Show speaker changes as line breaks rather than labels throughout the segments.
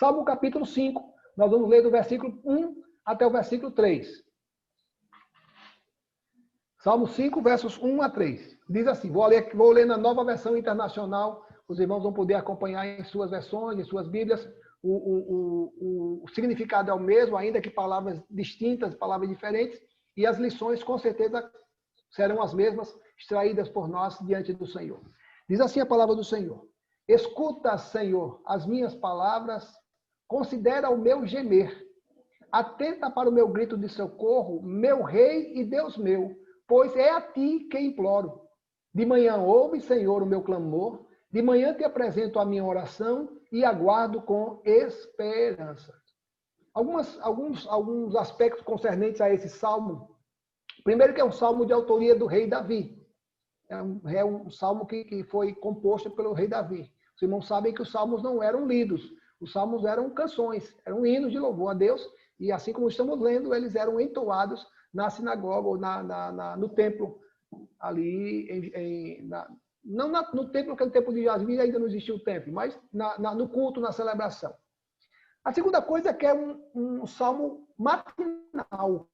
Salmo capítulo 5. Nós vamos ler do versículo 1 até o versículo 3. Salmo 5, versos 1 a 3. Diz assim, vou ler na nova versão internacional, os irmãos vão poder acompanhar em suas versões, em suas Bíblias. O significado é o mesmo, ainda que palavras distintas, palavras diferentes, e as lições, com certeza, serão as mesmas, extraídas por nós diante do Senhor. Diz assim a palavra do Senhor. Escuta, Senhor, as minhas palavras, considera o meu gemer. Atenta para o meu grito de socorro, meu Rei e Deus meu, pois é a ti que imploro. De manhã ouve, Senhor, o meu clamor, de manhã te apresento a minha oração e aguardo com esperança. Alguns aspectos concernentes a esse salmo. Primeiro que é um salmo de autoria do rei Davi. É um salmo que foi composto pelo rei Davi. Os irmãos sabem que os salmos não eram lidos. Os salmos eram canções, eram hinos de louvor a Deus. E assim como estamos lendo, eles eram entoados na sinagoga ou no templo. Ali, não no templo, porque no templo de Jasmine ainda não existia o templo, mas no culto, na celebração. A segunda coisa é que é um salmo matinal.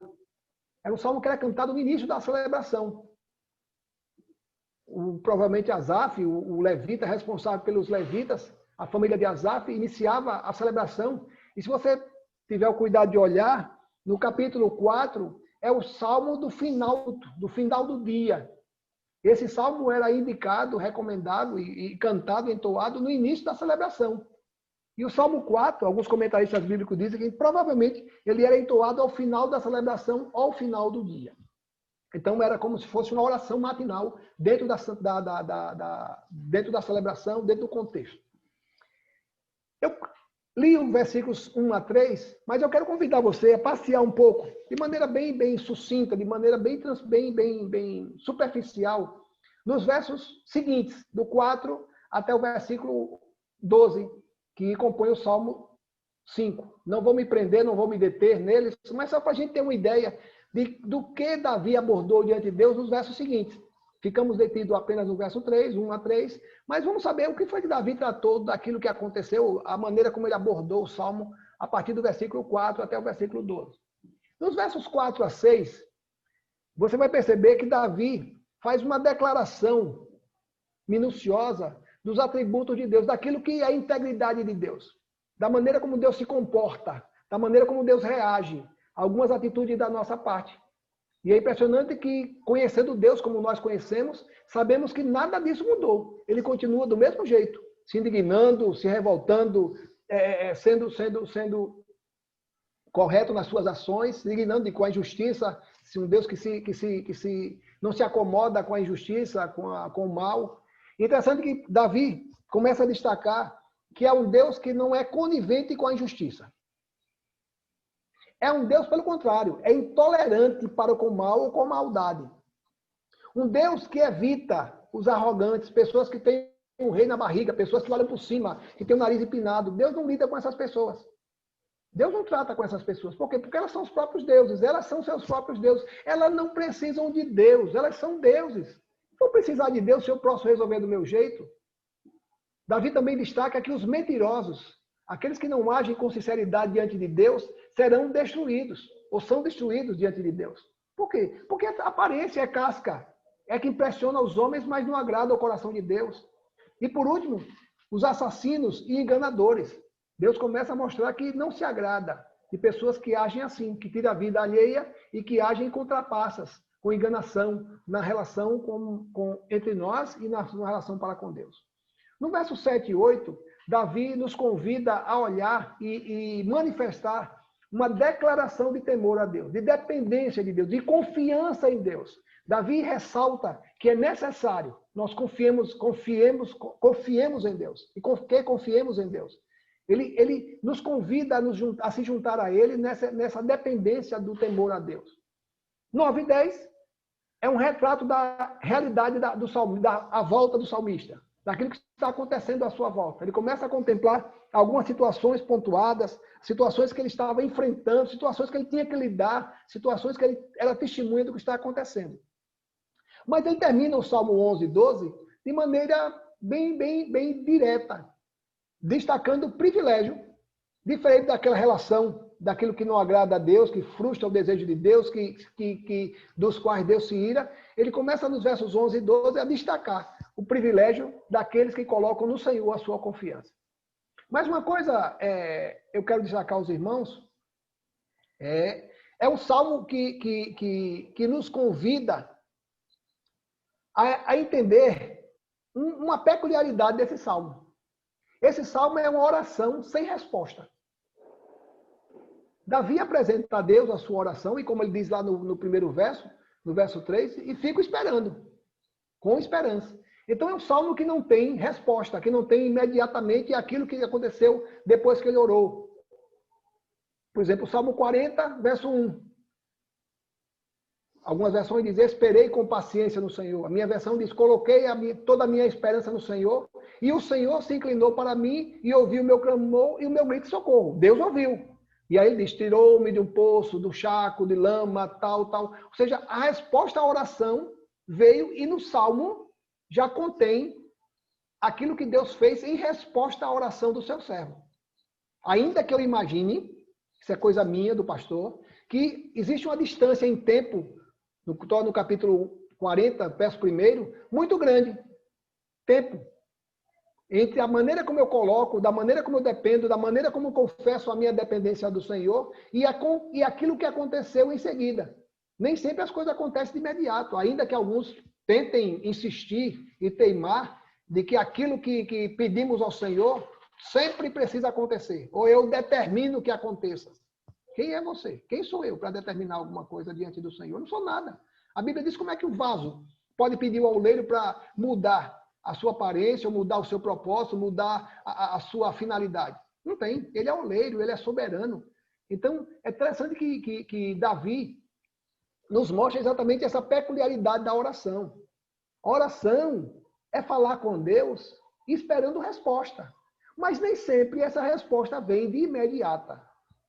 Era um salmo que era cantado no início da celebração. Provavelmente Asaf, o levita responsável pelos levitas, a família de Asaf, iniciava a celebração. E se você tiver o cuidado de olhar, no capítulo 4, é o salmo do final do dia. Esse salmo era indicado, recomendado e cantado, entoado no início da celebração. E o Salmo 4, alguns comentaristas bíblicos dizem que provavelmente ele era entoado ao final da celebração, ao final do dia. Então era como se fosse uma oração matinal dentro da celebração, dentro do contexto. Eu li os versículos 1 a 3, mas eu quero convidar você a passear um pouco, de maneira bem sucinta, de maneira bem superficial, nos versos seguintes, do 4 até o versículo 12, que compõe o Salmo 5. Não vou me prender, não vou me deter neles, mas só para a gente ter uma ideia do que Davi abordou diante de Deus nos versos seguintes. Ficamos detidos apenas no verso 3, 1 a 3, mas vamos saber o que foi que Davi tratou daquilo que aconteceu, a maneira como ele abordou o Salmo a partir do versículo 4 até o versículo 12. Nos versos 4 a 6, você vai perceber que Davi faz uma declaração minuciosa dos atributos de Deus, daquilo que é a integridade de Deus, da maneira como Deus se comporta, da maneira como Deus reage a algumas atitudes da nossa parte. E é impressionante que, conhecendo Deus como nós conhecemos, sabemos que nada disso mudou. Ele continua do mesmo jeito, se indignando, se revoltando, sendo correto nas suas ações, se indignando com a injustiça, um Deus que não se acomoda com a injustiça, com o mal. Interessante que Davi começa a destacar que é um Deus que não é conivente com a injustiça. É um Deus, pelo contrário, é intolerante para com o mal ou com a maldade. Um Deus que evita os arrogantes, pessoas que têm um rei na barriga, pessoas que olham por cima, que têm o nariz empinado. Deus não lida com essas pessoas. Deus não trata com essas pessoas. Por quê? Porque elas são os próprios deuses, elas são seus próprios deuses. Elas não precisam de Deus, elas são deuses. Vou precisar de Deus se eu posso resolver do meu jeito. Davi também destaca que os mentirosos, aqueles que não agem com sinceridade diante de Deus, serão destruídos, ou são destruídos diante de Deus. Por quê? Porque a aparência é casca, é que impressiona os homens, mas não agrada ao coração de Deus. E por último, os assassinos e enganadores. Deus começa a mostrar que não se agrada de pessoas que agem assim, que tiram a vida alheia e que agem com trapaças, com enganação, na relação entre nós e na relação para com Deus. No verso 7 e 8, Davi nos convida a olhar e manifestar uma declaração de temor a Deus, de dependência de Deus, de confiança em Deus. Davi ressalta que é necessário nós confiemos em Deus. E que confiemos em Deus. Ele nos convida a se juntar a Ele nessa dependência do temor a Deus. 9 e 10 é um retrato da realidade da volta do salmista, daquilo que está acontecendo à sua volta. Ele começa a contemplar algumas situações pontuadas, situações que ele estava enfrentando, situações que ele tinha que lidar, situações que ele era testemunha do que está acontecendo. Mas ele termina o Salmo 11 e 12 de maneira bem direta, destacando o privilégio diferente daquela relação, daquilo que não agrada a Deus, que frustra o desejo de Deus, que dos quais Deus se ira, ele começa nos versos 11 e 12 a destacar o privilégio daqueles que colocam no Senhor a sua confiança. Mas uma coisa eu quero destacar aos irmãos, é um salmo que nos convida a entender uma peculiaridade desse salmo. Esse salmo é uma oração sem resposta. Davi apresenta a Deus a sua oração, e como ele diz lá no primeiro verso, no verso 3, e fico esperando, com esperança. Então é um salmo que não tem resposta, que não tem imediatamente aquilo que aconteceu depois que ele orou. Por exemplo, o Salmo 40, verso 1. Algumas versões dizem, esperei com paciência no Senhor. A minha versão diz, coloquei toda a minha esperança no Senhor, e o Senhor se inclinou para mim e ouviu o meu clamor e o meu grito de socorro. Deus ouviu. E aí ele diz, tirou-me de um poço, do charco, de lama, tal. Ou seja, a resposta à oração veio, e no Salmo já contém aquilo que Deus fez em resposta à oração do seu servo. Ainda que eu imagine, isso é coisa minha, do pastor, que existe uma distância em tempo, no capítulo 40, verso 1, muito grande. Tempo. Entre a maneira como eu coloco, da maneira como eu dependo, da maneira como eu confesso a minha dependência do Senhor e aquilo que aconteceu em seguida. Nem sempre as coisas acontecem de imediato, ainda que alguns tentem insistir e teimar de que aquilo que pedimos ao Senhor sempre precisa acontecer. Ou eu determino que aconteça. Quem é você? Quem sou eu para determinar alguma coisa diante do Senhor? Eu não sou nada. A Bíblia diz como é que o vaso pode pedir ao oleiro para mudar a sua aparência, ou mudar o seu propósito, mudar a sua finalidade. Não tem. Ele é oleiro, ele é soberano. Então, é interessante que Davi nos mostra exatamente essa peculiaridade da oração. A oração é falar com Deus esperando resposta. Mas nem sempre essa resposta vem de imediata.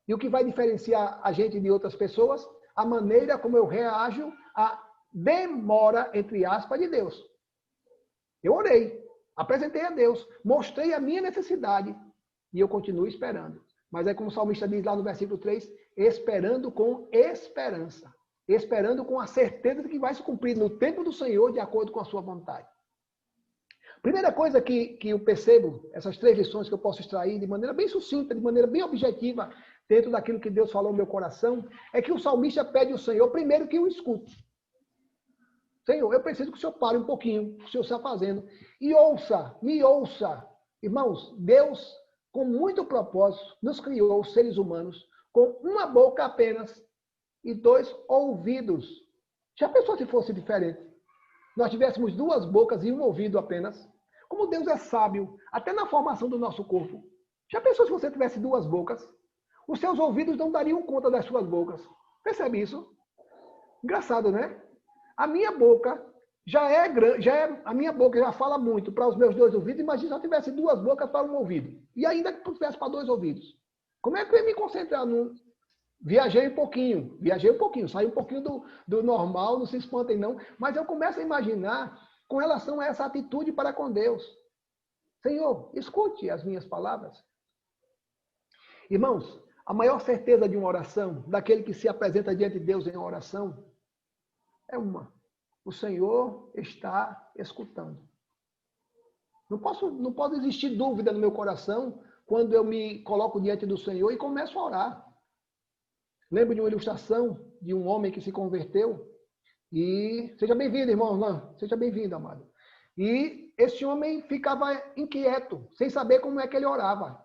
E o que vai diferenciar a gente de outras pessoas? A maneira como eu reajo à demora, entre aspas, de Deus. Eu orei, apresentei a Deus, mostrei a minha necessidade e eu continuo esperando. Mas é como o salmista diz lá no versículo 3, esperando com esperança. Esperando com a certeza de que vai se cumprir no tempo do Senhor de acordo com a sua vontade. Primeira coisa que eu percebo, essas 3 lições que eu posso extrair de maneira bem sucinta, de maneira bem objetiva, dentro daquilo que Deus falou no meu coração, é que o salmista pede ao Senhor, primeiro, que o escute. Senhor, eu preciso que o Senhor pare um pouquinho, o que o Senhor está fazendo, e ouça, me ouça. Irmãos, Deus, com muito propósito, nos criou, seres humanos, com uma boca apenas e 2 ouvidos. Já pensou se fosse diferente? Nós tivéssemos 2 bocas e um ouvido apenas? Como Deus é sábio, até na formação do nosso corpo. Já pensou se você tivesse 2 bocas? Os seus ouvidos não dariam conta das suas bocas. Percebe isso? Engraçado, né? A minha boca já é grande, a minha boca já fala muito para os meus 2 ouvidos. Imagina se eu tivesse 2 bocas para um ouvido. E ainda que tivesse para 2 ouvidos. Como é que eu ia me concentrar num... Viajei um pouquinho, saí um pouquinho do normal, não se espantem não, mas eu começo a imaginar com relação a essa atitude para com Deus. Senhor, escute as minhas palavras. Irmãos, a maior certeza de uma oração, daquele que se apresenta diante de Deus em oração, é uma. O Senhor está escutando. Não pode existir dúvida no meu coração quando eu me coloco diante do Senhor e começo a orar. Lembro de uma ilustração de um homem que se converteu. E seja bem-vindo, irmão Orlan. Seja bem-vindo, amado. E esse homem ficava inquieto, sem saber como é que ele orava.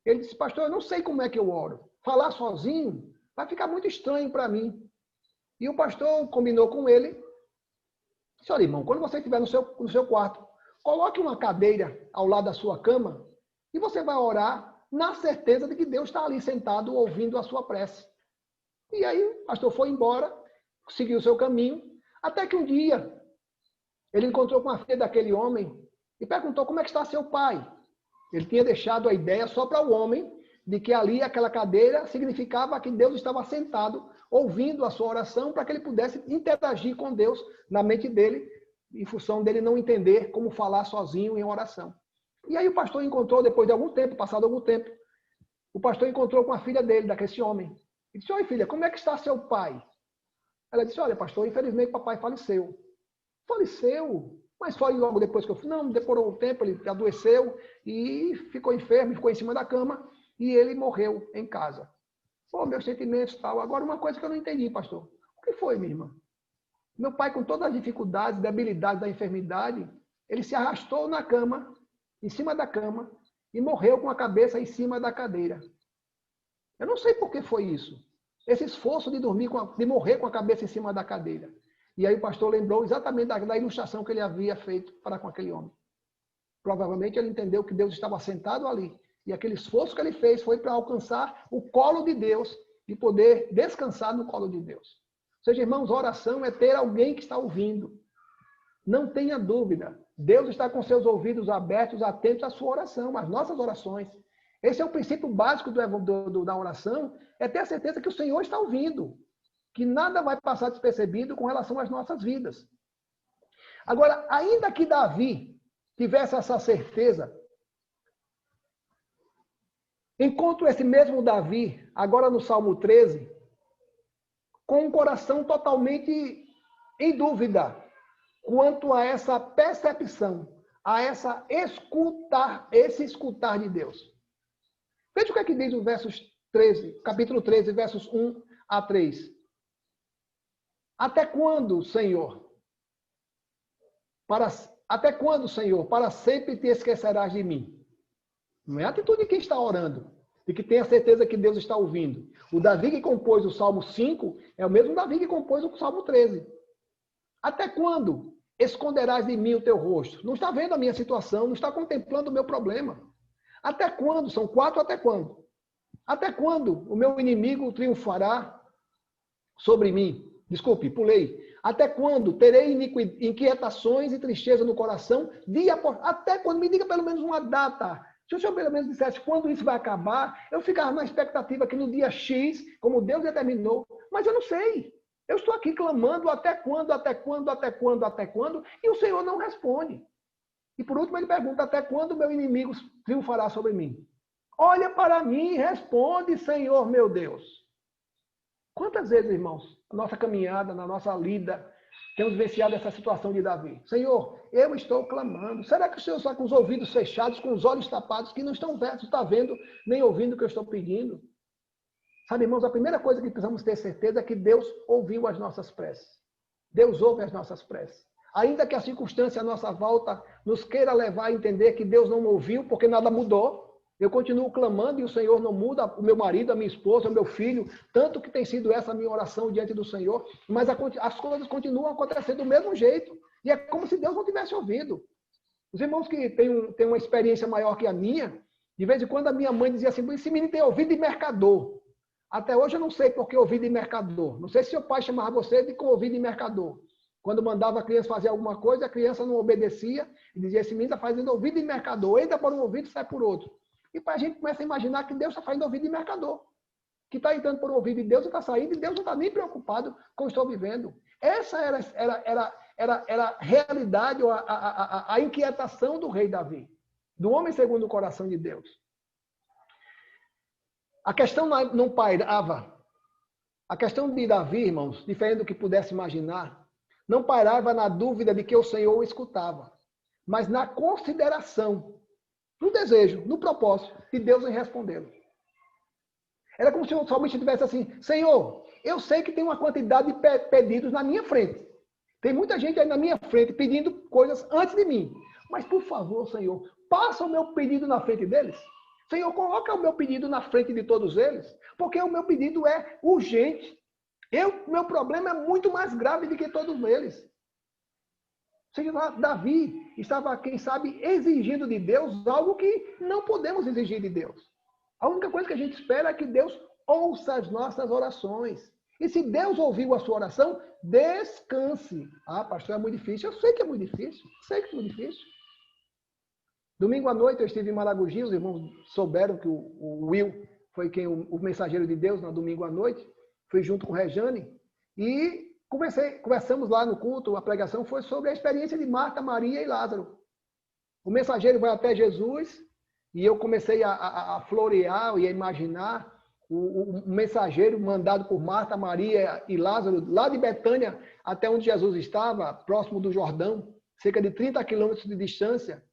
Ele disse, pastor, eu não sei como é que eu oro. Falar sozinho vai ficar muito estranho para mim. E o pastor combinou com ele. Disse, olha, irmão, quando você estiver no seu quarto, coloque uma cadeira ao lado da sua cama e você vai orar na certeza de que Deus está ali sentado ouvindo a sua prece. E aí o pastor foi embora, seguiu o seu caminho, até que um dia ele encontrou com a filha daquele homem e perguntou como é que está seu pai. Ele tinha deixado a ideia só para o homem de que ali aquela cadeira significava que Deus estava sentado ouvindo a sua oração para que ele pudesse interagir com Deus na mente dele, em função dele não entender como falar sozinho em oração. E aí o pastor encontrou, depois de algum tempo, passado algum tempo, o pastor encontrou com a filha dele, daquele homem. E disse, oi filha, como é que está seu pai? Ela disse, olha pastor, infelizmente papai faleceu. Faleceu? Mas foi logo depois que eu fui. Não, demorou um tempo, ele adoeceu e ficou enfermo, ficou em cima da cama e ele morreu em casa. Pô, meus sentimentos e tal. Agora, uma coisa que eu não entendi, pastor. O que foi, minha irmã? Meu pai, com todas as dificuldades, debilidades da enfermidade, ele se arrastou na cama, em cima da cama, e morreu com a cabeça em cima da cadeira. Eu não sei por que foi isso. Esse esforço de dormir, de morrer com a cabeça em cima da cadeira. E aí o pastor lembrou exatamente da ilustração que ele havia feito para com aquele homem. Provavelmente ele entendeu que Deus estava sentado ali. E aquele esforço que ele fez foi para alcançar o colo de Deus e poder descansar no colo de Deus. Ou seja, irmãos, oração é ter alguém que está ouvindo. Não tenha dúvida. Deus está com seus ouvidos abertos, atentos à sua oração, às nossas orações. Esse é o princípio básico da oração, é ter a certeza que o Senhor está ouvindo. Que nada vai passar despercebido com relação às nossas vidas. Agora, ainda que Davi tivesse essa certeza, encontro esse mesmo Davi, agora no Salmo 13, com um coração totalmente em dúvida quanto a essa percepção, a esse escutar de Deus. Veja o que é que diz o capítulo 13, versos 1 a 3. Até quando, Senhor? Até quando, Senhor? Para sempre te esquecerás de mim. Não é a atitude de quem está orando, de que tem a certeza que Deus está ouvindo. O Davi que compôs o Salmo 5 é o mesmo Davi que compôs o Salmo 13. Até quando esconderás de mim o teu rosto? Não está vendo a minha situação, não está contemplando o meu problema. Até quando? São 4 até quando? Até quando o meu inimigo triunfará sobre mim? Desculpe, pulei. Até quando terei inquietações e tristeza no coração? Até quando? Me diga pelo menos uma data. Se o senhor pelo menos dissesse quando isso vai acabar, eu ficava na expectativa que no dia X, como Deus determinou, mas eu não sei. Eu estou aqui clamando até quando, até quando, até quando, até quando, e o Senhor não responde. E por último ele pergunta, até quando meu inimigo triunfará sobre mim? Olha para mim e responde, Senhor meu Deus. Quantas vezes, irmãos, na nossa caminhada, na nossa lida, temos vivenciado essa situação de Davi? Senhor, eu estou clamando. Será que o Senhor está com os ouvidos fechados, com os olhos tapados, que não está vendo, nem ouvindo o que eu estou pedindo? Sabe, irmãos, a primeira coisa que precisamos ter certeza é que Deus ouviu as nossas preces. Deus ouve as nossas preces. Ainda que a circunstância à nossa volta nos queira levar a entender que Deus não ouviu, porque nada mudou, eu continuo clamando e o Senhor não muda, o meu marido, a minha esposa, o meu filho, tanto que tem sido essa a minha oração diante do Senhor, mas as coisas continuam acontecendo do mesmo jeito. E é como se Deus não tivesse ouvido. Os irmãos que têm uma experiência maior que a minha, de vez em quando a minha mãe dizia assim, esse menino tem ouvido de mercador. Até hoje eu não sei por que ouvido de mercador. Não sei se seu pai chamava você de ouvido de mercador. Quando mandava a criança fazer alguma coisa, a criança não obedecia e dizia, esse menino está fazendo ouvido de mercador. Entra por um ouvido e sai por outro. E a gente começa a imaginar que Deus está fazendo ouvido de mercador. Que está entrando por um ouvido de Deus e está saindo, e Deus não está nem preocupado com o que estou vivendo. Essa era a realidade, ou a inquietação do rei Davi. Do homem segundo o coração de Deus. A questão não pairava. A questão de Davi, irmãos, diferente do que pudesse imaginar, não pairava na dúvida de que o Senhor o escutava, mas na consideração, no desejo, no propósito de Deus em respondê-lo. Era como se o salmista tivesse assim, Senhor, eu sei que tem uma quantidade de pedidos na minha frente. Tem muita gente aí na minha frente pedindo coisas antes de mim. Mas, por favor, Senhor, passa o meu pedido na frente deles. Senhor, coloca o meu pedido na frente de todos eles, porque o meu pedido é urgente. Meu problema é muito mais grave do que todos eles. Ou seja, Davi estava, quem sabe, exigindo de Deus algo que não podemos exigir de Deus. A única coisa que a gente espera é que Deus ouça as nossas orações. E se Deus ouviu a sua oração, descanse. Ah, pastor, é muito difícil. Eu sei que é muito difícil. Sei que é muito difícil. Domingo à noite eu estive em Maragogi, os irmãos souberam que o Will foi o mensageiro de Deus na domingo à noite. Fui junto com o Rejane e conversamos lá no culto. A pregação foi sobre a experiência de Marta, Maria e Lázaro. O mensageiro vai até Jesus E eu comecei a florear e a imaginar o mensageiro mandado por Marta, Maria e Lázaro, lá de Betânia até onde Jesus estava, próximo do Jordão, cerca de 30 quilômetros de distância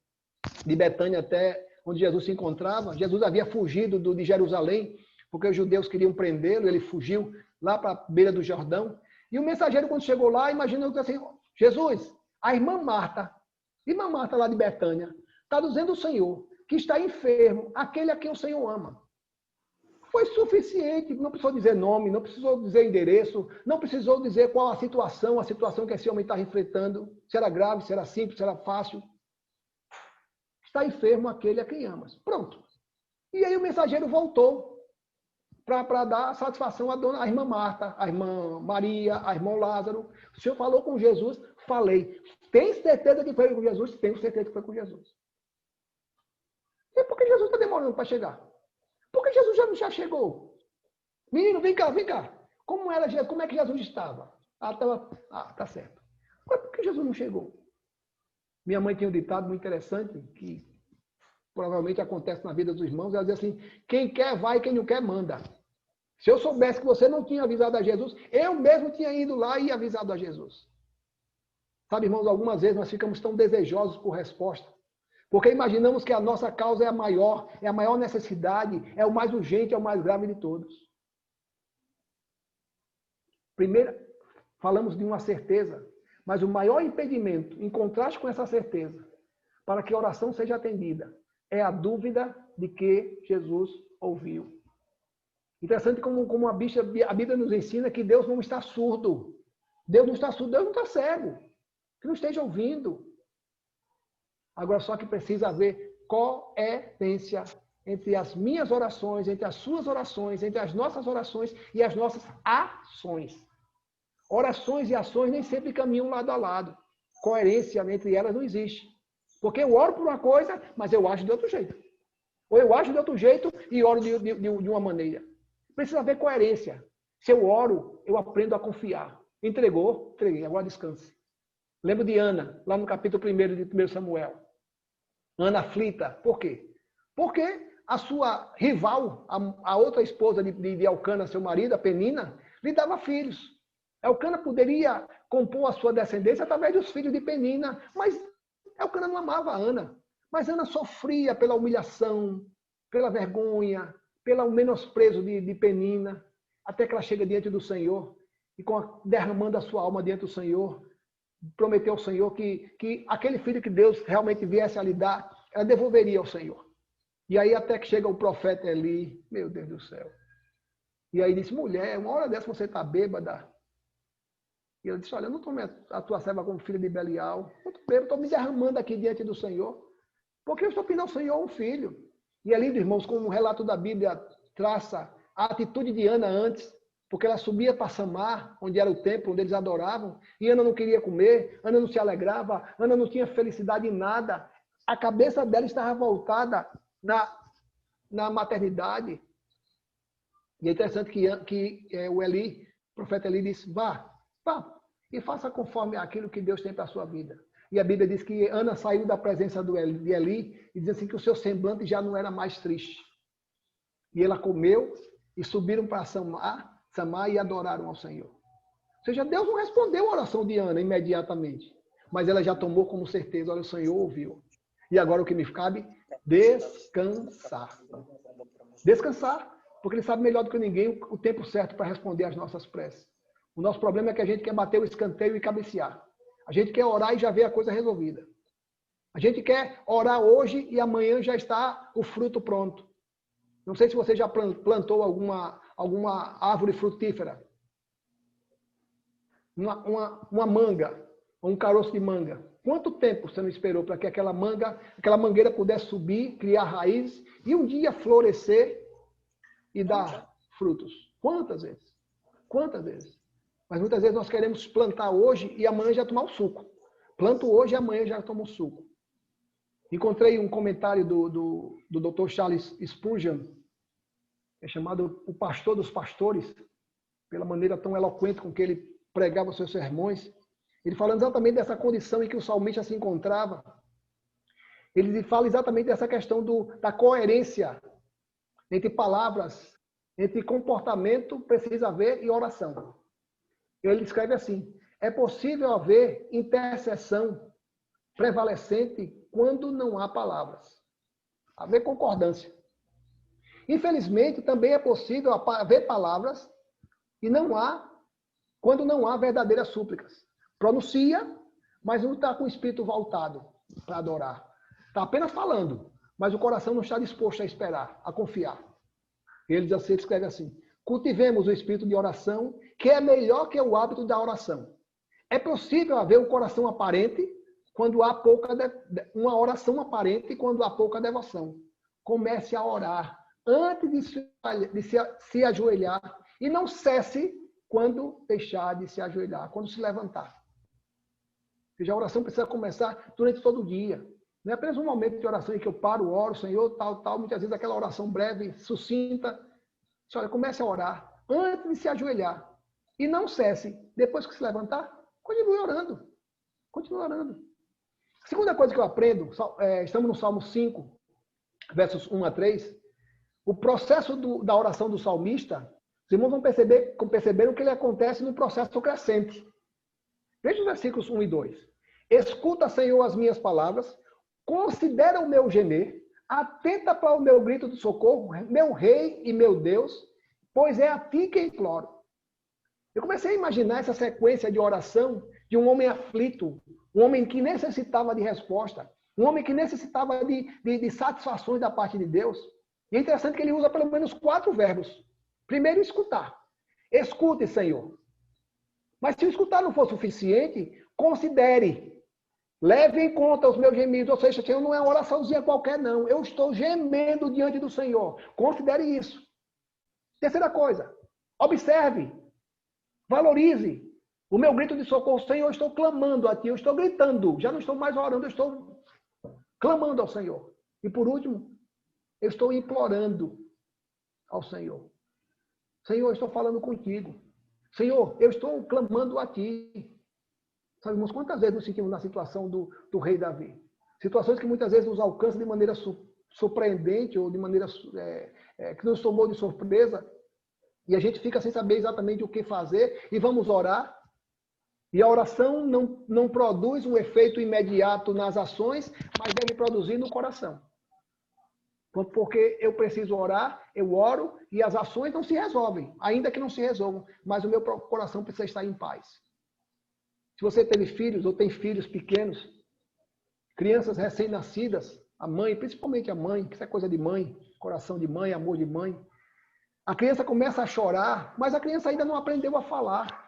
de Betânia até onde Jesus se encontrava. Jesus havia fugido de Jerusalém, porque os judeus queriam prendê-lo, ele fugiu lá para a beira do Jordão. E o mensageiro, quando chegou lá, imaginou que assim, Jesus, a irmã Marta lá de Betânia, está dizendo o Senhor que está enfermo, aquele a quem o Senhor ama. Foi suficiente, não precisou dizer nome, não precisou dizer endereço, não precisou dizer qual a situação que esse homem estava enfrentando, se era grave, se era simples, se era fácil. Está enfermo aquele a quem amas. Pronto. E aí o mensageiro voltou para dar satisfação à irmã Marta, à irmã Maria, à irmão Lázaro. O Senhor falou com Jesus? Falei. Tem certeza que foi com Jesus? Tenho certeza que foi com Jesus. E por que Jesus está demorando para chegar? Porque Jesus já chegou. Menino, vem cá, vem cá. Como é que Jesus estava? Tá certo. Mas por que Jesus não chegou? Minha mãe tinha um ditado muito interessante, que provavelmente acontece na vida dos irmãos. Ela dizia assim, quem quer vai, quem não quer manda. Se eu soubesse que você não tinha avisado a Jesus, eu mesmo tinha ido lá e avisado a Jesus. Sabe, irmãos, algumas vezes nós ficamos tão desejosos por resposta, porque imaginamos que a nossa causa é a maior necessidade, é o mais urgente, é o mais grave de todos. Primeiro, falamos de uma certeza, mas o maior impedimento, em contraste com essa certeza, para que a oração seja atendida, é a dúvida de que Jesus ouviu. Interessante como a Bíblia nos ensina que Deus não está surdo. Deus não está surdo, Deus não está cego. Que não esteja ouvindo. Agora só que precisa haver coerência entre as minhas orações, entre as suas orações, entre as nossas orações e as nossas ações. Orações e ações nem sempre caminham lado a lado. Coerência entre elas não existe. Porque eu oro por uma coisa, mas eu acho de outro jeito. Ou eu acho de outro jeito e oro de uma maneira. Precisa haver coerência. Se eu oro, eu aprendo a confiar. Entregou, entreguei, agora descanse. Lembro de Ana, lá no capítulo 1 de 1 Samuel. Ana aflita. Por quê? Porque a sua rival, a outra esposa de Elcana, seu marido, a Penina, lhe dava filhos. Elcana poderia compor a sua descendência através dos filhos de Penina, mas Elcana não amava Ana. Mas Ana sofria pela humilhação, pela vergonha, pelo menosprezo de Penina, até que ela chega diante do Senhor e derramando a sua alma diante do Senhor, prometeu ao Senhor que aquele filho que Deus realmente viesse a lhe dar, ela devolveria ao Senhor. E aí até que chega o profeta Eli, meu Deus do céu. E aí disse, mulher, uma hora dessa você está bêbada. E ela disse, olha, eu não tomei a tua serva como filha de Belial, eu estou bêbada, estou me derramando aqui diante do Senhor, porque eu estou pedindo ao Senhor um filho. E é lindo, irmãos, como o relato da Bíblia traça a atitude de Ana antes, porque ela subia para Samar, onde era o templo, onde eles adoravam, e Ana não queria comer, Ana não se alegrava, Ana não tinha felicidade em nada. A cabeça dela estava voltada na maternidade. E é interessante que o Eli, o profeta Eli disse, vá, e faça conforme aquilo que Deus tem para a sua vida. E a Bíblia diz que Ana saiu da presença de Eli e diz assim que o seu semblante já não era mais triste. E ela comeu e subiram para Samar e adoraram ao Senhor. Ou seja, Deus não respondeu a oração de Ana imediatamente, mas ela já tomou como certeza, olha, o Senhor ouviu. E agora o que me cabe? Descansar. Descansar, porque Ele sabe melhor do que ninguém o tempo certo para responder às nossas preces. O nosso problema é que a gente quer bater o escanteio e cabecear. A gente quer orar e já ver a coisa resolvida. A gente quer orar hoje e amanhã já está o fruto pronto. Não sei se você já plantou alguma árvore frutífera. Uma manga, ou um caroço de manga. Quanto tempo você não esperou para que aquela mangueira pudesse subir, criar raízes e um dia florescer e dar frutos? Quantas vezes? Quantas vezes? Mas muitas vezes nós queremos plantar hoje e amanhã já tomar o suco. Planto hoje e amanhã já tomo o suco. Encontrei um comentário do Dr. Charles Spurgeon, é chamado o pastor dos pastores, pela maneira tão eloquente com que ele pregava os seus sermões. Ele falando exatamente dessa condição em que o salmista se encontrava. Ele fala exatamente dessa questão da coerência entre palavras, entre comportamento, precisa haver, e oração. Ele escreve assim: é possível haver intercessão prevalecente quando não há palavras. Haver concordância. Infelizmente, também é possível haver palavras e não há, quando não há verdadeiras súplicas. Pronuncia, mas não está com o espírito voltado para adorar. Está apenas falando, mas o coração não está disposto a esperar, a confiar. Ele escreve assim: cultivemos o espírito de oração, que é melhor que o hábito da oração. É possível haver um coração aparente quando há uma oração aparente quando há pouca devoção. Comece a orar antes de se ajoelhar e não cesse quando deixar de se ajoelhar, quando se levantar. Porque a oração precisa começar durante todo o dia. Não é apenas um momento de oração em que eu paro, oro, Senhor, tal, tal. Muitas vezes aquela oração breve, sucinta. Olha, comece a orar antes de se ajoelhar. E não cesse. Depois que se levantar, continue orando. Continue orando. A segunda coisa que eu aprendo, estamos no Salmo 5, versos 1 a 3. O processo da oração do salmista, os irmãos vão perceber que ele acontece num processo crescente. Veja os versículos 1 e 2. Escuta, Senhor, as minhas palavras, considera o meu gemer, atenta para o meu grito de socorro, meu rei e meu Deus, pois é a ti que imploro. Eu comecei a imaginar essa sequência de oração de um homem aflito, um homem que necessitava de resposta, um homem que necessitava de satisfações da parte de Deus. E é interessante que ele usa pelo menos 4 verbos. Primeiro, escutar. Escute, Senhor. Mas se o escutar não for suficiente, considere. Leve em conta os meus gemidos. Ou seja, Senhor, não é uma oraçãozinha qualquer, não. Eu estou gemendo diante do Senhor. Considere isso. Terceira coisa, observe. Valorize. O meu grito de socorro, Senhor, eu estou clamando a Ti. Eu estou gritando. Já não estou mais orando, eu estou clamando ao Senhor. E por último, eu estou implorando ao Senhor. Senhor, eu estou falando contigo. Senhor, eu estou clamando a Ti. Sabe, irmãos, quantas vezes nos sentimos na situação do rei Davi? Situações que muitas vezes nos alcançam de maneira surpreendente ou de maneira que nos tomou de surpresa. E a gente fica sem saber exatamente o que fazer e vamos orar. E a oração não produz um efeito imediato nas ações, mas deve produzir no coração. Porque eu preciso orar, eu oro e as ações não se resolvem, ainda que não se resolvam, mas o meu coração precisa estar em paz. Se você teve filhos ou tem filhos pequenos, crianças recém-nascidas, a mãe, principalmente a mãe, que isso é coisa de mãe, coração de mãe, amor de mãe, a criança começa a chorar, mas a criança ainda não aprendeu a falar.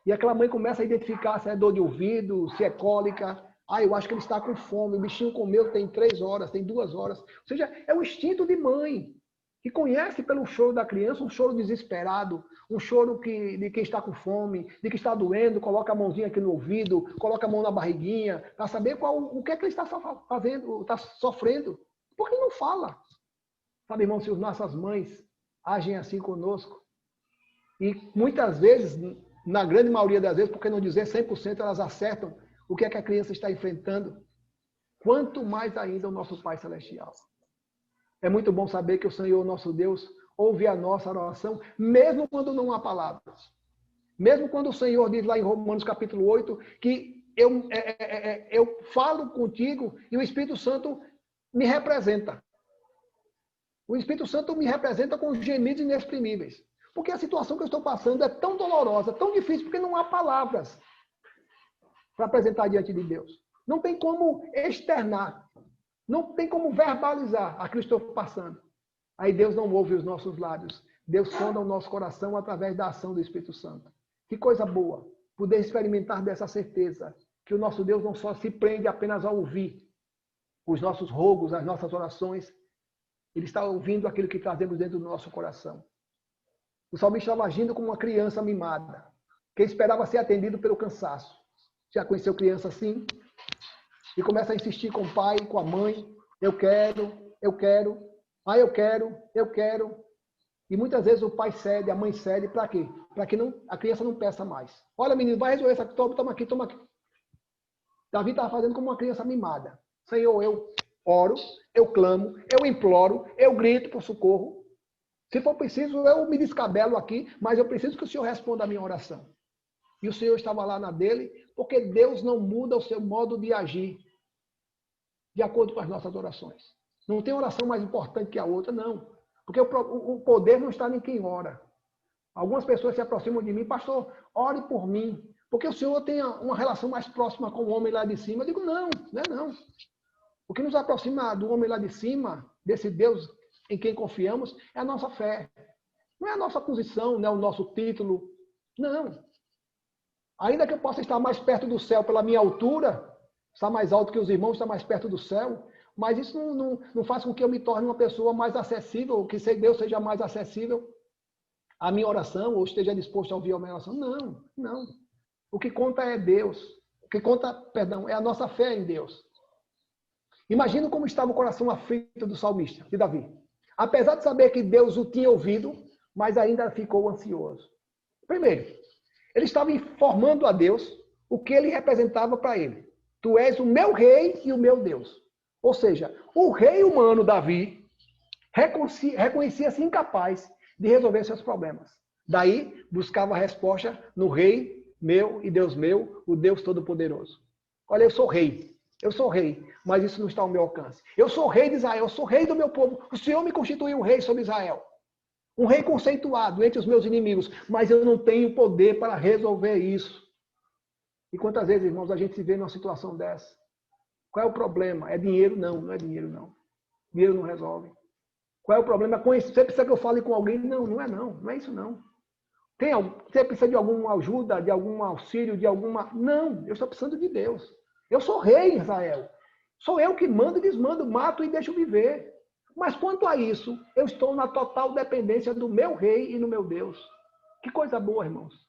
E aquela mãe começa a identificar se é dor de ouvido, se é cólica. Eu acho que ele está com fome. O bichinho comeu tem 3 horas, tem 2 horas. Ou seja, é o instinto de mãe, que conhece pelo choro da criança um choro desesperado, um choro de quem está com fome, de que está doendo, coloca a mãozinha aqui no ouvido, coloca a mão na barriguinha, para saber o que é que ele está fazendo, está sofrendo. Porque ele não fala. Sabe, irmão, se as nossas mães agem assim conosco, e muitas vezes, na grande maioria das vezes, por que não dizer 100%, elas acertam o que é que a criança está enfrentando, quanto mais ainda o nosso Pai Celestial. É muito bom saber que o Senhor, nosso Deus, ouve a nossa oração, mesmo quando não há palavras. Mesmo quando o Senhor diz lá em Romanos capítulo 8, que eu falo contigo e o Espírito Santo me representa. O Espírito Santo me representa com gemidos inexprimíveis. Porque a situação que eu estou passando é tão dolorosa, tão difícil, porque não há palavras para apresentar diante de Deus. Não tem como externar. Não tem como verbalizar aquilo que estou passando. Aí Deus não ouve os nossos lábios. Deus sonda o nosso coração através da ação do Espírito Santo. Que coisa boa poder experimentar dessa certeza que o nosso Deus não só se prende apenas a ouvir os nossos rogos, as nossas orações. Ele está ouvindo aquilo que trazemos dentro do nosso coração. O salmista estava agindo como uma criança mimada, que esperava ser atendido pelo cansaço. Já conheceu criança assim? E começa a insistir com o pai, com a mãe. Eu quero. Eu quero. E muitas vezes o pai cede, a mãe cede. Para quê? Para que a criança não peça mais. Olha, menino, vai resolver essa. Toma aqui. Davi estava fazendo como uma criança mimada. Senhor, oro, eu clamo, eu imploro, eu grito por socorro. Se for preciso, eu me descabelo aqui, mas eu preciso que o Senhor responda a minha oração. E o Senhor estava lá na dele, porque Deus não muda o seu modo de agir de acordo com as nossas orações. Não tem oração mais importante que a outra, não. Porque o poder não está em quem ora. Algumas pessoas se aproximam de mim, pastor, ore por mim, porque o Senhor tem uma relação mais próxima com o homem lá de cima. Eu digo, não, não é não. O que nos aproxima do homem lá de cima, desse Deus em quem confiamos, é a nossa fé. Não é a nossa posição, não é o nosso título. Não. Ainda que eu possa estar mais perto do céu pela minha altura, estar mais alto que os irmãos, estar mais perto do céu, mas isso não faz com que eu me torne uma pessoa mais acessível, que Deus seja mais acessível à minha oração, ou esteja disposto a ouvir a minha oração. Não, não. O que conta é Deus. O que conta, perdão, é a nossa fé em Deus. Imagina como estava o coração aflito do salmista, de Davi. Apesar de saber que Deus o tinha ouvido, mas ainda ficou ansioso. Primeiro, ele estava informando a Deus o que ele representava para ele. Tu és o meu rei e o meu Deus. Ou seja, o rei humano, Davi, reconhecia-se incapaz de resolver seus problemas. Daí, buscava a resposta no rei meu e Deus meu, o Deus Todo-Poderoso. Olha, eu sou rei, mas isso não está ao meu alcance. Eu sou rei de Israel, eu sou rei do meu povo. O Senhor me constituiu rei sobre Israel. Um rei conceituado entre os meus inimigos, mas eu não tenho poder para resolver isso. E quantas vezes, irmãos, a gente se vê numa situação dessa? Qual é o problema? É dinheiro? Não, não é dinheiro, não. Dinheiro não resolve. Qual é o problema? Você precisa que eu fale com alguém? Não, não é não. Não é isso, não. Você precisa de alguma ajuda, de algum auxílio, de alguma... Não, eu estou precisando de Deus. Eu sou rei em Israel. Sou eu que mando e desmando, mato e deixo viver. Mas quanto a isso, eu estou na total dependência do meu rei e no meu Deus. Que coisa boa, irmãos.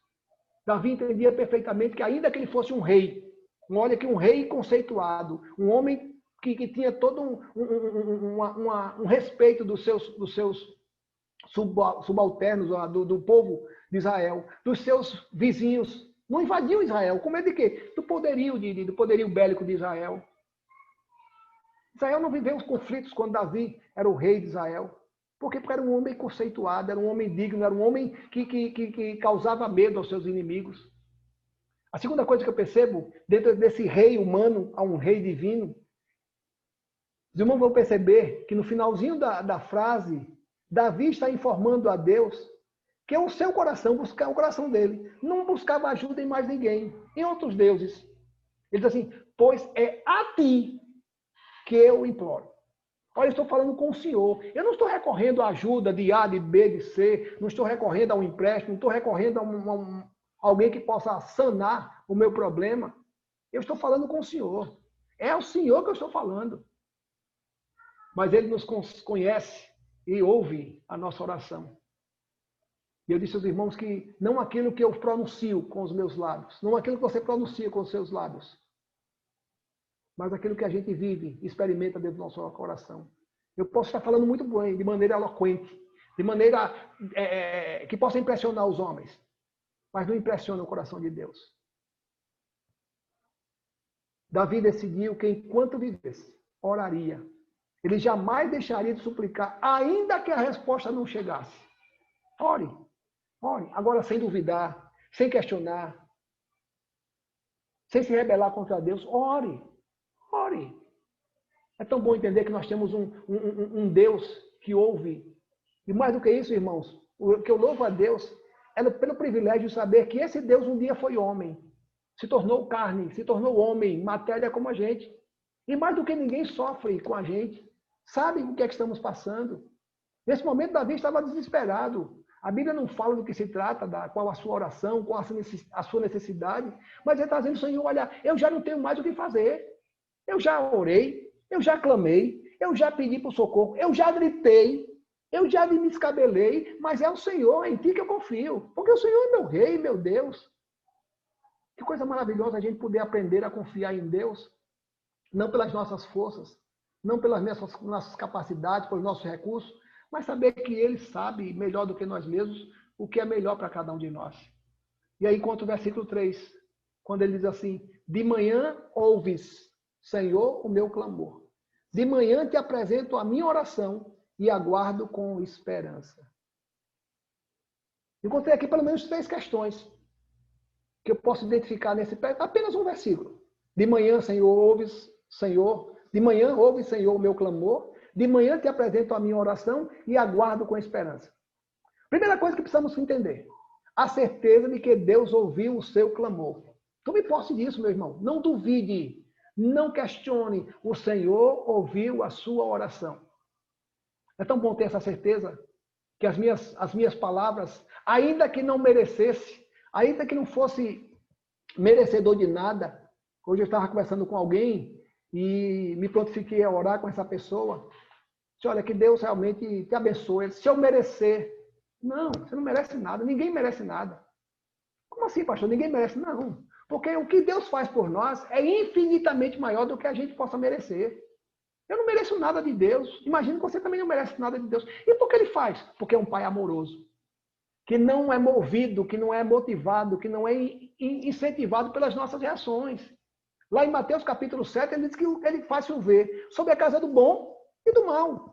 Davi entendia perfeitamente que ainda que ele fosse um rei, olha que um rei conceituado, um homem que tinha todo um respeito dos seus subalternos, do povo de Israel, dos seus vizinhos, não invadiu Israel. Com medo de quê? Do poderio bélico de Israel. Israel não viveu os conflitos quando Davi era o rei de Israel. Por quê? Porque era um homem conceituado, era um homem digno, era um homem que causava medo aos seus inimigos. A segunda coisa que eu percebo, dentro desse rei humano a um rei divino, os irmãos vão perceber que no finalzinho da frase, Davi está informando a Deus que o seu coração, buscar o coração dele, não buscava ajuda em mais ninguém, em outros deuses. Ele diz assim, pois é a ti que eu imploro. Olha, eu estou falando com o Senhor. Eu não estou recorrendo à ajuda de A, de B, de C, não estou recorrendo a um empréstimo, não estou recorrendo a alguém que possa sanar o meu problema. Eu estou falando com o Senhor. É o Senhor que eu estou falando. Mas Ele nos conhece e ouve a nossa oração. E eu disse aos irmãos que não aquilo que eu pronuncio com os meus lábios, não aquilo que você pronuncia com os seus lábios, mas aquilo que a gente vive, experimenta dentro do nosso coração. Eu posso estar falando muito bem, de maneira eloquente, de maneira que possa impressionar os homens, mas não impressiona o coração de Deus. Davi decidiu que enquanto vivesse, oraria. Ele jamais deixaria de suplicar, ainda que a resposta não chegasse. Ore, ore. Agora, sem duvidar, sem questionar, sem se rebelar contra Deus, ore. Ore. É tão bom entender que nós temos um Deus que ouve. E mais do que isso, irmãos, o que eu louvo a Deus é pelo privilégio de saber que esse Deus um dia foi homem. Se tornou carne, se tornou homem, matéria como a gente. E mais do que ninguém sofre com a gente. Sabe o que é que estamos passando? Nesse momento, Davi estava desesperado. A Bíblia não fala do que se trata, qual a sua oração, qual a sua necessidade. Mas ele está dizendo, Senhor, olha, eu já não tenho mais o que fazer. Eu já orei, eu já clamei, eu já pedi por socorro, eu já gritei, eu já me descabelei, mas é o Senhor, em ti que eu confio. Porque o Senhor é meu rei, meu Deus. Que coisa maravilhosa a gente poder aprender a confiar em Deus, não pelas nossas forças, não pelas nossas capacidades, pelos nossos recursos, mas saber que Ele sabe melhor do que nós mesmos o que é melhor para cada um de nós. E aí conta o versículo 3, quando ele diz assim, de manhã ouves, Senhor, o meu clamor. De manhã te apresento a minha oração e aguardo com esperança. Encontrei aqui pelo menos 3 questões que eu posso identificar nesse apenas um versículo. De manhã, Senhor, ouves, Senhor. De manhã, ouve, Senhor, o meu clamor. De manhã te apresento a minha oração e aguardo com esperança. Primeira coisa que precisamos entender. A certeza de que Deus ouviu o seu clamor. Tome posse disso, meu irmão. Não duvide. Não questione. O Senhor ouviu a sua oração. É tão bom ter essa certeza que as minhas palavras, ainda que não merecesse, ainda que não fosse merecedor de nada. Hoje eu estava conversando com alguém e me prontifiquei a orar com essa pessoa. Disse, olha, que Deus realmente te abençoe. Se eu merecer... Não, você não merece nada. Ninguém merece nada. Como assim, pastor? Ninguém merece? Não. Porque o que Deus faz por nós é infinitamente maior do que a gente possa merecer. Eu não mereço nada de Deus. Imagina que você também não merece nada de Deus. E por que ele faz? Porque é um pai amoroso. Que não é movido, que não é motivado, que não é incentivado pelas nossas reações. Lá em Mateus capítulo 7, ele diz que ele faz chover sobre a casa do bom e do mal.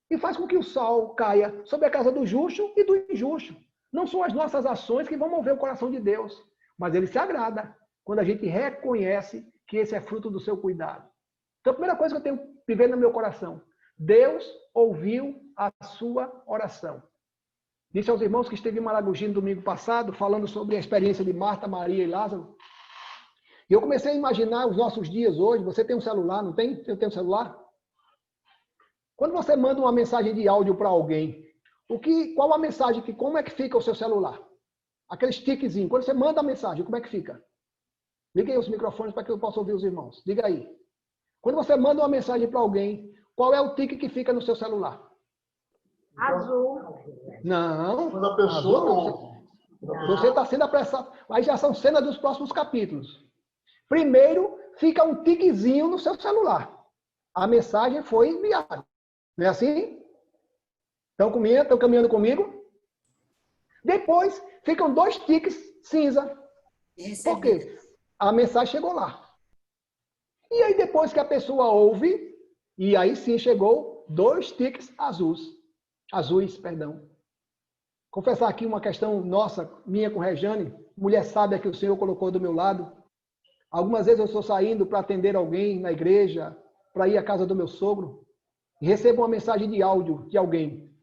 E faz com que o sol caia sobre a casa do justo e do injusto. Não são as nossas ações que vão mover o coração de Deus, mas ele se agrada quando a gente reconhece que esse é fruto do seu cuidado. Então, a primeira coisa que eu tenho que ver no meu coração, Deus ouviu a sua oração. Disse aos irmãos que esteve em Maragogi no domingo passado, falando sobre a experiência de Marta, Maria e Lázaro. E eu comecei a imaginar os nossos dias hoje. Você tem um celular, não tem? Eu tenho um celular? Quando você manda uma mensagem de áudio para alguém, qual a mensagem, como é que fica o seu celular? Aquele stickzinho. Quando você manda a mensagem, como é que fica? Liga aí os microfones para que eu possa ouvir os irmãos. Diga aí. Quando você manda uma mensagem para alguém, qual é o tique que fica no seu celular?
Azul.
Não.
Quando a pessoa...
Você está sendo apressado. Aí já são cenas dos próximos capítulos. Primeiro, fica um tiquezinho no seu celular. A mensagem foi enviada. Não é assim? Estão caminhando comigo? Depois, ficam 2 tiques cinza. Por quê? A mensagem chegou lá. E aí, depois que a pessoa ouve, e aí sim chegou 2 tiques azuis, perdão. Confessar aqui uma questão nossa, minha com Rejane, mulher sábia que o Senhor colocou do meu lado. Algumas vezes eu estou saindo para atender alguém na igreja, para ir à casa do meu sogro, e recebo uma mensagem de áudio de alguém.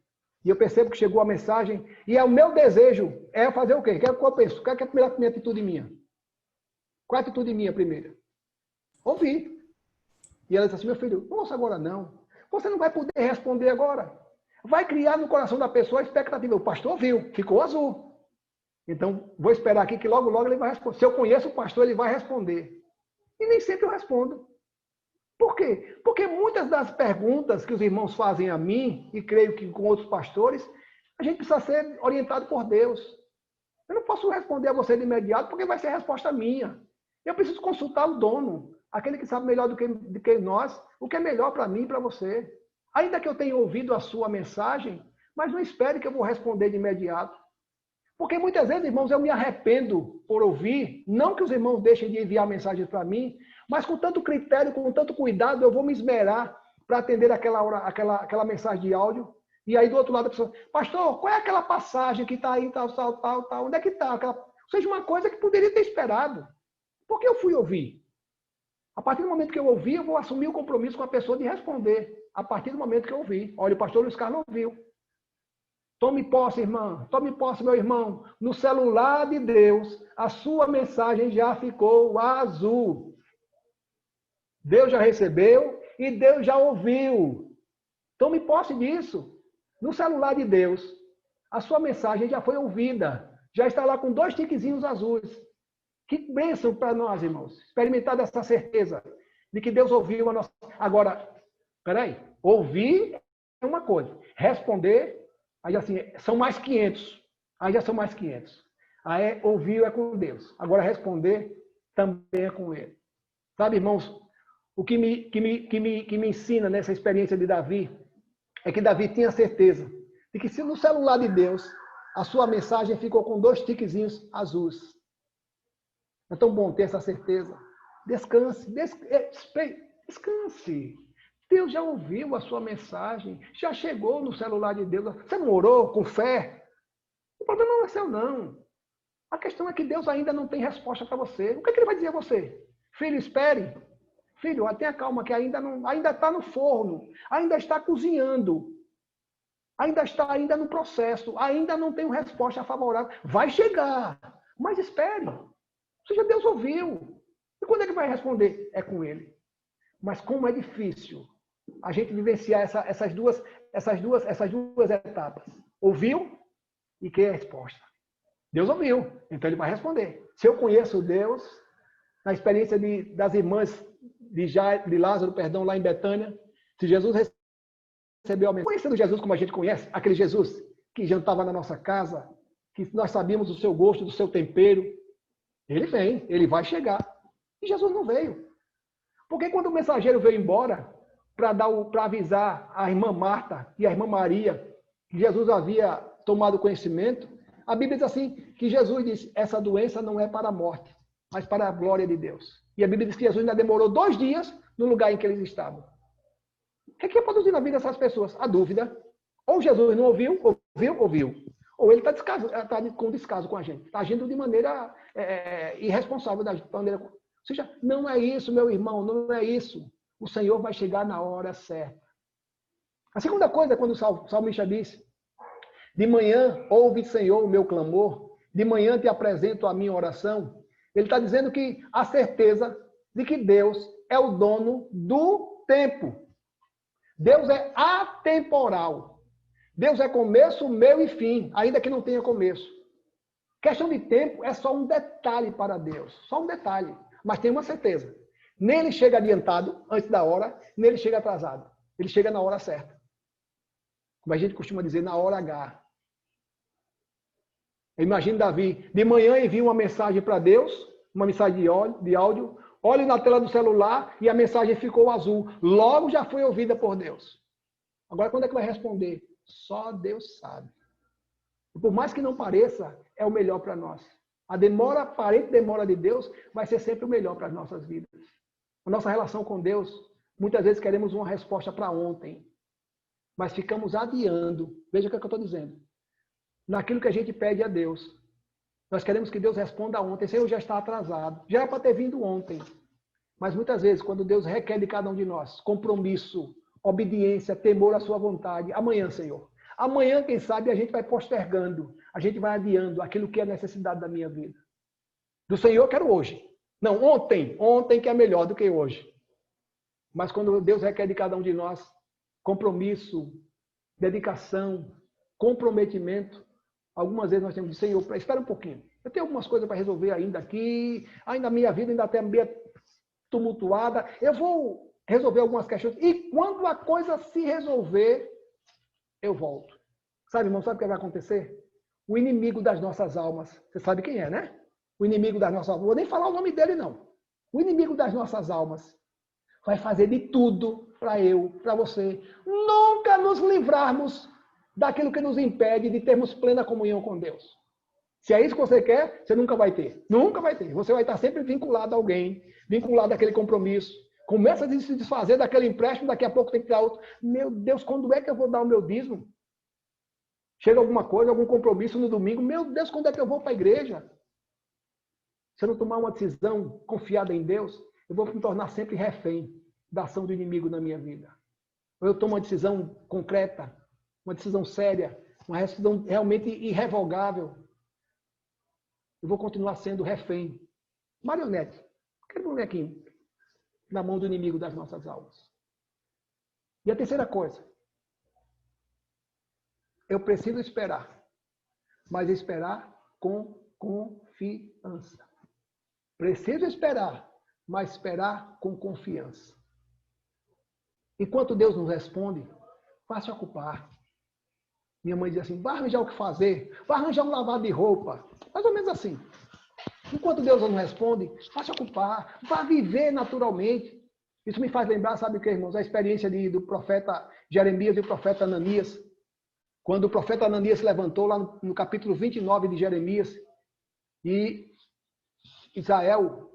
E eu percebo que chegou a mensagem, e é o meu desejo é fazer o quê? Qual eu penso? Qual é a primeira atitude minha? Qual é a atitude minha primeira? Ouvir. E ela disse assim, meu filho, não ouça agora não. Você não vai poder responder agora. Vai criar no coração da pessoa a expectativa. O pastor viu, ficou azul. Então, vou esperar aqui que logo, logo ele vai responder. Se eu conheço o pastor, ele vai responder. E nem sempre eu respondo. Por quê? Porque muitas das perguntas que os irmãos fazem a mim, e creio que com outros pastores, a gente precisa ser orientado por Deus. Eu não posso responder a você de imediato, porque vai ser a resposta minha. Eu preciso consultar o dono, aquele que sabe melhor do que nós, o que é melhor para mim e para você. Ainda que eu tenha ouvido a sua mensagem, mas não espere que eu vou responder de imediato. Porque muitas vezes, irmãos, eu me arrependo por ouvir, não que os irmãos deixem de enviar mensagens para mim, mas com tanto critério, com tanto cuidado, eu vou me esmerar para atender aquela mensagem de áudio. E aí, do outro lado, a pessoa, pastor, qual é aquela passagem que está aí, tal, onde é que está? Ou seja, uma coisa que poderia ter esperado. Por que eu fui ouvir? A partir do momento que eu ouvi, eu vou assumir o compromisso com a pessoa de responder. A partir do momento que eu ouvi. Olha, o pastor Luiz Carlos ouviu. Tome posse, irmã. Tome posse, meu irmão. No celular de Deus, a sua mensagem já ficou azul. Deus já recebeu e Deus já ouviu. Tome posse disso. No celular de Deus, a sua mensagem já foi ouvida. Já está lá com 2 tiquezinhos azuis. Que bênção para nós, irmãos. Experimentar dessa certeza de que Deus ouviu a nossa... Agora, peraí. Ouvir é uma coisa. Responder, aí assim, são mais 500. Aí já são mais 500. Aí ouvir é com Deus. Agora responder também é com Ele. Sabe, irmãos, o que me ensina nessa experiência de Davi é que Davi tinha certeza de que se no celular de Deus a sua mensagem ficou com 2 tiquezinhos azuis. É tão bom ter essa certeza. Descanse. Descanse. Deus já ouviu a sua mensagem, já chegou no celular de Deus. Você não orou com fé? O problema não é seu, não. A questão é que Deus ainda não tem resposta para você. O que, é que ele vai dizer a você? Filho, espere. Filho, tenha calma que ainda está no forno, ainda está cozinhando, ainda está no processo, ainda não tem uma resposta favorável. Vai chegar, mas espere. Ou seja, Deus ouviu. E quando é que vai responder? É com ele. Mas como é difícil a gente vivenciar essas duas etapas. Ouviu e quer a resposta. Deus ouviu, então ele vai responder. Se eu conheço Deus, na experiência das irmãs de Lázaro, lá em Betânia, se Jesus recebeu a mensagem, conhecendo Jesus como a gente conhece, aquele Jesus que jantava na nossa casa, que nós sabíamos do seu gosto, do seu tempero, ele vem, ele vai chegar. E Jesus não veio. Porque quando o mensageiro veio embora, para avisar a irmã Marta e a irmã Maria que Jesus havia tomado conhecimento, a Bíblia diz assim, que Jesus disse, essa doença não é para a morte, mas para a glória de Deus. E a Bíblia diz que Jesus ainda demorou 2 dias no lugar em que eles estavam. O que ia produzir na vida dessas pessoas? A dúvida. Ou Jesus não ouviu. Ou ele está com descaso com a gente. Está agindo de maneira irresponsável. Ou seja, não é isso, meu irmão, não é isso. O Senhor vai chegar na hora certa. A segunda coisa, quando o salmista disse, de manhã ouve, Senhor, o meu clamor, de manhã te apresento a minha oração, ele está dizendo que a certeza de que Deus é o dono do tempo. Deus é atemporal. Deus é começo, meio e fim, ainda que não tenha começo. Questão de tempo é só um detalhe para Deus, só um detalhe. Mas tem uma certeza. Nem ele chega adiantado, antes da hora, nem ele chega atrasado. Ele chega na hora certa. Como a gente costuma dizer, na hora H. Imagina Davi, de manhã envia uma mensagem para Deus, uma mensagem de áudio, olha na tela do celular e a mensagem ficou azul. Logo já foi ouvida por Deus. Agora, quando é que vai responder? Só Deus sabe. Por mais que não pareça, é o melhor para nós. A aparente demora de Deus vai ser sempre o melhor para as nossas vidas. A nossa relação com Deus, muitas vezes queremos uma resposta para ontem, mas ficamos adiando. Veja o que eu estou dizendo. Naquilo que a gente pede a Deus. Nós queremos que Deus responda ontem. Senhor, já está atrasado. Já era para ter vindo ontem. Mas muitas vezes, quando Deus requer de cada um de nós compromisso, obediência, temor à sua vontade, amanhã, Senhor. Amanhã, quem sabe, a gente vai postergando, a gente vai adiando aquilo que é necessidade da minha vida. Do Senhor, eu quero hoje. Não, ontem que é melhor do que hoje. Mas quando Deus requer de cada um de nós compromisso, dedicação, comprometimento, algumas vezes nós temos de Senhor, espera um pouquinho. Eu tenho algumas coisas para resolver ainda aqui, ainda a minha vida ainda está meio tumultuada. Eu vou resolver algumas questões. E quando a coisa se resolver, eu volto. Sabe, irmão, sabe o que vai acontecer? O inimigo das nossas almas, você sabe quem é, né? O inimigo das nossas almas, não vou nem falar o nome dele, não. O inimigo das nossas almas vai fazer de tudo para eu, para você, nunca nos livrarmos daquilo que nos impede de termos plena comunhão com Deus. Se é isso que você quer, você nunca vai ter. Nunca vai ter. Você vai estar sempre vinculado a alguém, vinculado àquele compromisso. Começa a se desfazer daquele empréstimo, daqui a pouco tem que dar outro. Meu Deus, quando é que eu vou dar o meu dízimo? Chega alguma coisa, algum compromisso no domingo. Meu Deus, quando é que eu vou para a igreja? Se eu não tomar uma decisão confiada em Deus, eu vou me tornar sempre refém da ação do inimigo na minha vida. Ou eu tomo uma decisão concreta, uma decisão séria, uma decisão realmente irrevogável. Eu vou continuar sendo refém. Marionete. Aquele bonequinho na mão do inimigo das nossas almas. E a terceira coisa. Eu preciso esperar. Mas esperar com confiança. Preciso esperar, mas esperar com confiança. Enquanto Deus nos responde, vá se ocupar. Minha mãe diz assim, vai arranjar o que fazer, vai arranjar um lavado de roupa. Mais ou menos assim. Enquanto Deus não responde, vá se ocupar, vá viver naturalmente. Isso me faz lembrar, sabe o que, irmãos? A experiência do profeta Jeremias e do profeta Ananias. Quando o profeta Ananias se levantou lá no capítulo 29 de Jeremias, e Israel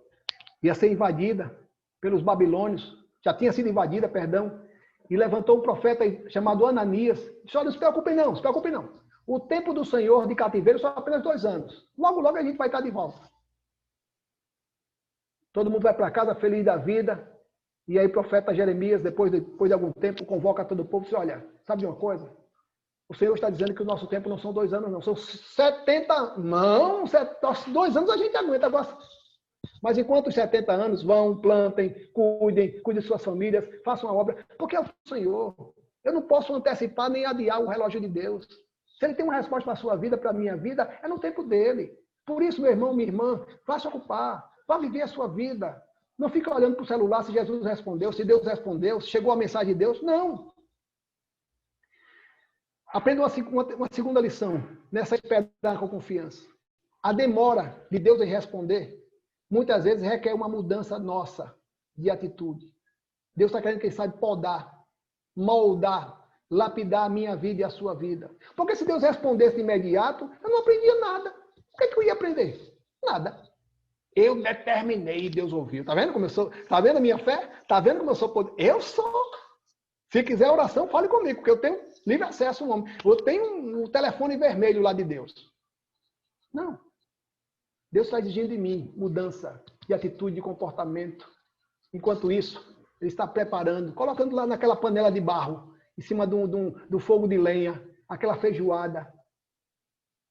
ia ser invadida pelos babilônios, já tinha sido invadida, perdão, e levantou um profeta chamado Ananias. Disse, olha, não se preocupem não, não se preocupem não. O tempo do Senhor de cativeiro só apenas 2 anos. Logo, logo a gente vai estar de volta. Todo mundo vai para casa feliz da vida. E aí o profeta Jeremias, depois de algum tempo, convoca todo o povo e diz, olha, sabe de uma coisa? O Senhor está dizendo que o nosso tempo não são 2 anos, não. São 70... Não, 2 anos a gente aguenta agora. Mas enquanto os 70 anos vão, plantem, cuidem de suas famílias, façam a obra. Porque é o Senhor. Eu não posso antecipar nem adiar o relógio de Deus. Se Ele tem uma resposta para a sua vida, para a minha vida, é no tempo dele. Por isso, meu irmão, minha irmã, vá se ocupar. Vá viver a sua vida. Não fica olhando para o celular se Jesus respondeu, se Deus respondeu, se chegou a mensagem de Deus. Não. Aprenda uma segunda lição nessa esperar com confiança. A demora de Deus em responder, muitas vezes requer uma mudança nossa de atitude. Deus está querendo, quem sabe, podar, moldar, lapidar a minha vida e a sua vida. Porque se Deus respondesse de imediato, eu não aprendia nada. O que é que eu ia aprender? Nada. Eu determinei e Deus ouviu. Está vendo como eu sou? Está vendo a minha fé? Está vendo como eu sou poderoso? Eu sou. Se quiser oração, fale comigo, porque eu tenho livre acesso ao nome. Eu tenho um telefone vermelho lá de Deus. Não. Deus está exigindo de mim mudança de atitude, de comportamento. Enquanto isso, Ele está preparando, colocando lá naquela panela de barro, em cima do fogo de lenha, aquela feijoada,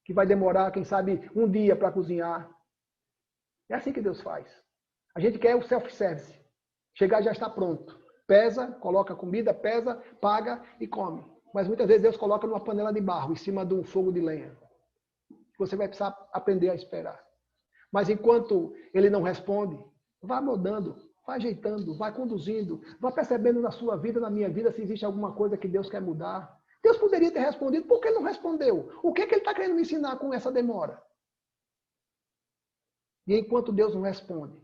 que vai demorar, quem sabe, um dia para cozinhar. É assim que Deus faz. A gente quer o self-service. Chegar já está pronto. Pesa, coloca a comida, pesa, paga e come. Mas muitas vezes Deus coloca numa panela de barro, em cima de um fogo de lenha. Você vai precisar aprender a esperar. Mas enquanto Ele não responde, vá mudando, vá ajeitando, vá conduzindo, vá percebendo na sua vida, na minha vida, se existe alguma coisa que Deus quer mudar. Deus poderia ter respondido, por que Ele não respondeu? O que é que Ele está querendo me ensinar com essa demora? E enquanto Deus não responde,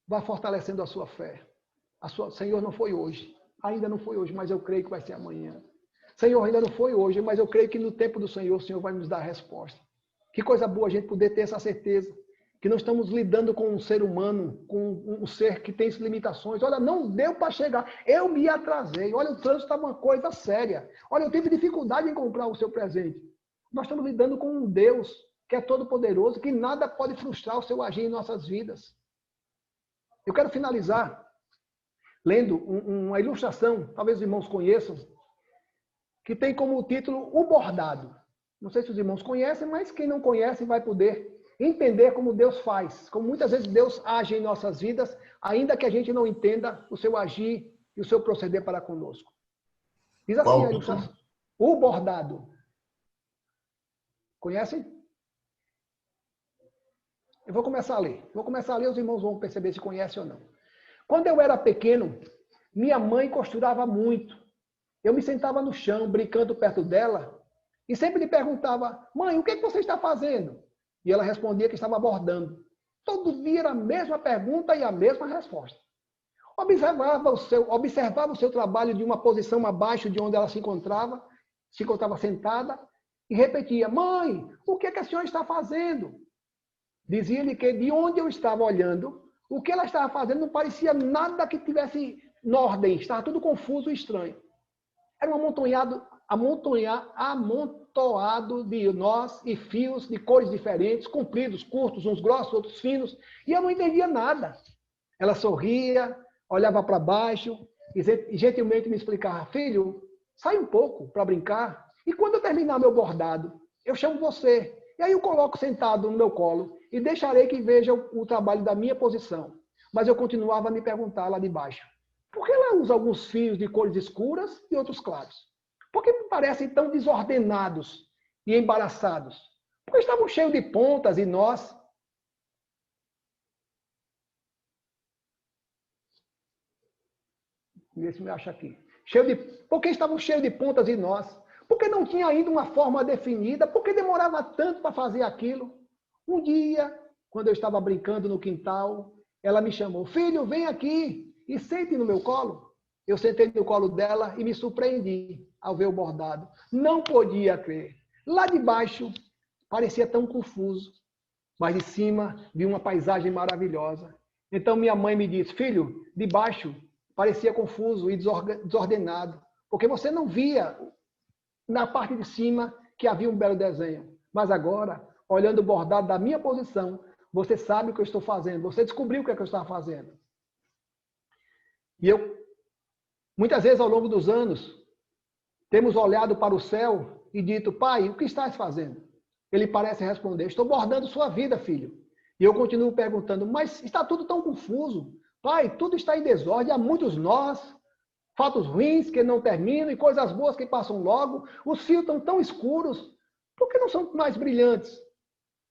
vá fortalecendo a sua fé. Senhor, não foi hoje. Ainda não foi hoje, mas eu creio que vai ser amanhã. Senhor, ainda não foi hoje, mas eu creio que no tempo do Senhor, o Senhor vai nos dar a resposta. Que coisa boa a gente poder ter essa certeza. Que não estamos lidando com um ser humano, com um ser que tem limitações. Olha, não deu para chegar. Eu me atrasei. Olha, o trânsito está uma coisa séria. Olha, eu tive dificuldade em comprar o seu presente. Nós estamos lidando com um Deus que é todo-poderoso, que nada pode frustrar o seu agir em nossas vidas. Eu quero finalizar lendo uma ilustração, talvez os irmãos conheçam, que tem como título O Bordado. Não sei se os irmãos conhecem, mas quem não conhece vai poder entender como Deus faz, como muitas vezes Deus age em nossas vidas, ainda que a gente não entenda o seu agir e o seu proceder para conosco. Diz assim a ilustração. O Bordado. Conhecem? Eu vou começar a ler. Os irmãos vão perceber se conhecem ou não. Quando eu era pequeno, minha mãe costurava muito. Eu me sentava no chão, brincando perto dela, e sempre lhe perguntava, mãe, o que é que você está fazendo? E ela respondia que estava bordando. Todo dia era a mesma pergunta e a mesma resposta. Observava o seu trabalho de uma posição abaixo de onde ela se encontrava sentada, e repetia, mãe, o que é que a senhora está fazendo? Dizia-lhe que de onde eu estava olhando, o que ela estava fazendo não parecia nada que tivesse ordem, estava tudo confuso e estranho. Era um amontoado de nós e fios de cores diferentes, compridos, curtos, uns grossos, outros finos, e eu não entendia nada. Ela sorria, olhava para baixo e gentilmente me explicava, filho, sai um pouco para brincar, e quando eu terminar meu bordado, eu chamo você. E aí eu coloco sentado no meu colo e deixarei que veja o trabalho da minha posição. Mas eu continuava a me perguntar lá de baixo. Por que ela usa alguns fios de cores escuras e outros claros? Por que me parecem tão desordenados e embaraçados? Porque estavam cheios de pontas e nós. Vê se me acha aqui. Por que estavam cheios de pontas e nós? Porque não tinha ainda uma forma definida, porque demorava tanto para fazer aquilo. Um dia, quando eu estava brincando no quintal, ela me chamou, filho, vem aqui e sente no meu colo. Eu sentei no colo dela e me surpreendi ao ver o bordado. Não podia crer. Lá de baixo, parecia tão confuso, mas de cima vi uma paisagem maravilhosa. Então minha mãe me disse, filho, de baixo parecia confuso e desordenado, porque você não via na parte de cima que havia um belo desenho. Mas agora, olhando o bordado da minha posição, você sabe o que eu estou fazendo, você descobriu o que é que eu estava fazendo. E eu, muitas vezes ao longo dos anos, temos olhado para o céu e dito: Pai, o que estás fazendo? Ele parece responder: estou bordando sua vida, filho. E eu continuo perguntando: mas está tudo tão confuso. Pai, tudo está em desordem, há muitos nós, fatos ruins que não terminam e coisas boas que passam logo. Os fios estão tão escuros, por que não são mais brilhantes?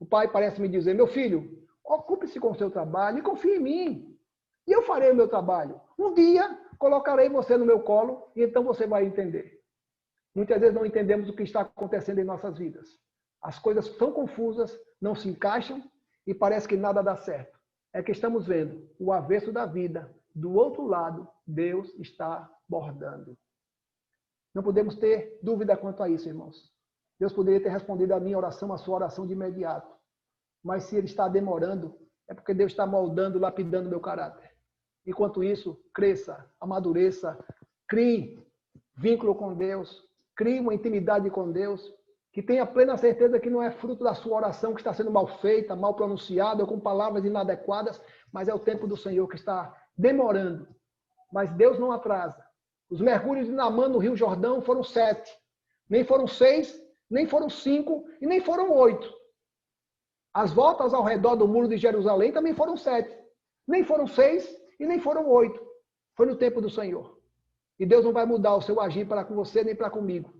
O pai parece me dizer: meu filho, ocupe-se com o seu trabalho e confie em mim. E eu farei o meu trabalho. Um dia colocarei você no meu colo e então você vai entender. Muitas vezes não entendemos o que está acontecendo em nossas vidas. As coisas são confusas, não se encaixam e parece que nada dá certo. É que estamos vendo o avesso da vida. Do outro lado, Deus está bordando. Não podemos ter dúvida quanto a isso, irmãos. Deus poderia ter respondido a minha oração, a sua oração de imediato. Mas se Ele está demorando, é porque Deus está moldando, lapidando meu caráter. Enquanto isso, cresça, amadureça, crie vínculo com Deus, crie uma intimidade com Deus, que tenha plena certeza que não é fruto da sua oração que está sendo mal feita, mal pronunciada, ou com palavras inadequadas, mas é o tempo do Senhor que está demorando. Mas Deus não atrasa. Os mergulhos de Naamã no Rio Jordão foram 7. Nem foram 6, nem foram 5 e nem foram 8. As voltas ao redor do muro de Jerusalém também foram 7. Nem foram 6 e nem foram 8. Foi no tempo do Senhor. E Deus não vai mudar o seu agir para com você nem para comigo.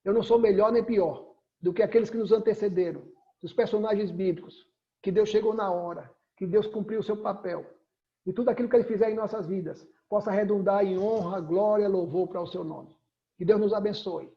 Eu não sou melhor nem pior do que aqueles que nos antecederam, dos personagens bíblicos, que Deus chegou na hora, que Deus cumpriu o seu papel. E tudo aquilo que Ele fizer em nossas vidas possa redundar em honra, glória, louvor para o seu nome. Que Deus nos abençoe.